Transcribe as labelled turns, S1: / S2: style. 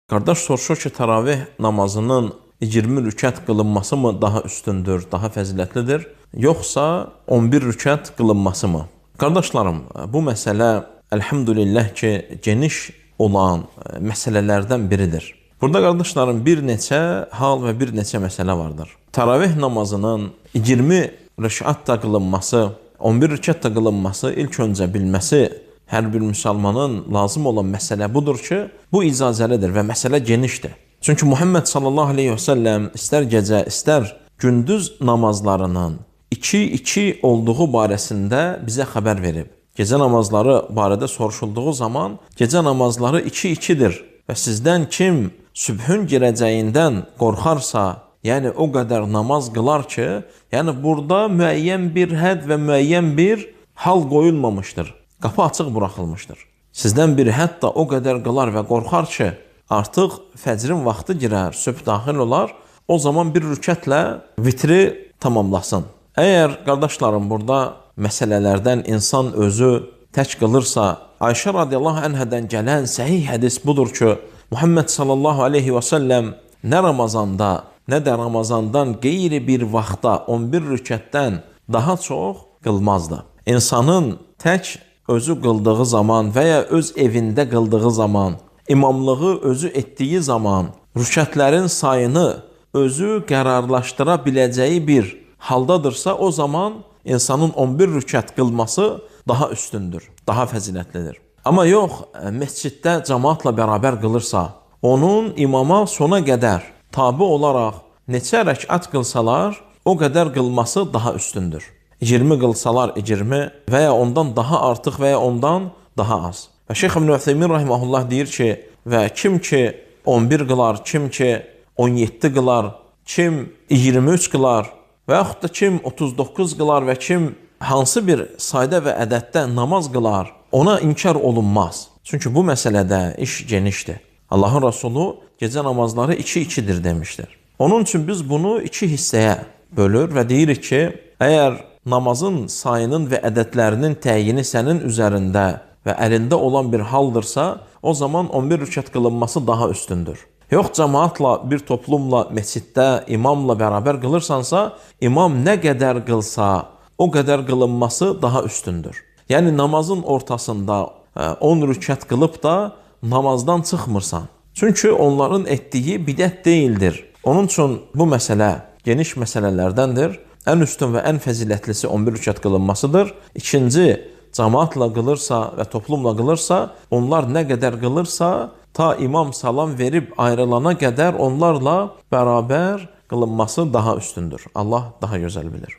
S1: Qardaş soruşur ki, təravih namazının 20 rükət qılınması mı daha üstündür, daha fəzilətlidir, yoxsa 11 rükət qılınması mı? Qardaşlarım, bu məsələ əlhamdülillah ki, geniş olan məsələlərdən biridir. Burada qardaşlarım bir neçə hal və bir neçə məsələ vardır. Təravih namazının 20 rükət də qılınması, 11 rükət də qılınması ilk öncə bilməsi hər bir müsəlmanın lazım olan məsələ budur ki, bu icazəlidir və məsələ genişdir. Çünki Muhammed sallallahu aleyhi və səlləm istər gecə, istər gündüz namazlarının 2-2 olduğu barəsində bizə xəbər verib. Gecə namazları barədə soruşulduğu zaman gecə namazları 2-2-dir və sizdən kim sübhün girəcəyindən qorxarsa, yəni o qədər namaz qılar ki, yəni burada müəyyən bir hədd və müəyyən bir hal qoyulmamışdır. Qapı açıq buraxılmışdır. Sizdən biri hətta o qədər qılar və qorxar ki, artıq fəcrin vaxtı girər, sübh daxil olar, o zaman bir rükətlə vitri tamamlasın. Əgər qardaşlarım burada məsələlərdən insan özü tək qılırsa, Ayşə radiyallahu anhadan gələn səhih hədis budur ki, Muhammed sallallahu aleyhi və səlləm nə Ramazanda, nə də Ramazandan qeyri bir vaxtda 11 rükətdən daha çox qılmazdı. İnsanın tək özü qıldığı zaman və ya öz evində qıldığı zaman, imamlığı özü etdiyi zaman, rükətlərin sayını özü qərarlaşdıra biləcəyi bir haldadırsa, o zaman insanın 11 rükət qılması daha üstündür, daha fəzilətlidir. Amma yox, məsciddə cəmaatla bərabər qılırsa, onun imama sona qədər tabi olaraq neçə rəkət qılsalar, o qədər qılması daha üstündür. 20 qılsalar 20 və ya ondan daha artıq və ya ondan daha az. Və Şeyx İbn Ütheymin rahimehullah deyir ki, və kim ki 11 qılar, kim ki 17 qılar, kim 23 qılar və yaxud da kim 39 qılar və kim hansı bir sayda və ədəddə namaz qılar, ona inkar olunmaz. Çünki bu məsələdə iş genişdir. Allahın Rasulü gecə namazları 2-2-dir demişdir. Onun üçün biz bunu 2 hissəyə bölür və deyirik ki, əgər namazın sayının və ədədlərinin təyini sənin üzərində və əlində olan bir haldırsa, o zaman 11 rükət qılınması daha üstündür. Yox, cəmaatla, bir toplumla, məsciddə, imamla bərabər qılırsansa, imam nə qədər qılsa, o qədər qılınması daha üstündür. Yəni, namazın ortasında 10 rükət qılıb da namazdan çıxmırsan. Çünki onların etdiyi bidət deyildir. Onun üçün bu məsələ geniş məsələlərdəndir. Ən üstün və ən fəzilətlisi 11 rükət qılınmasıdır. İkinci, cəmaatla qılırsa və toplumla qılırsa, onlar nə qədər qılırsa, ta imam salam verib ayrılana qədər onlarla bərabər qılınması daha üstündür. Allah daha gözəl bilir.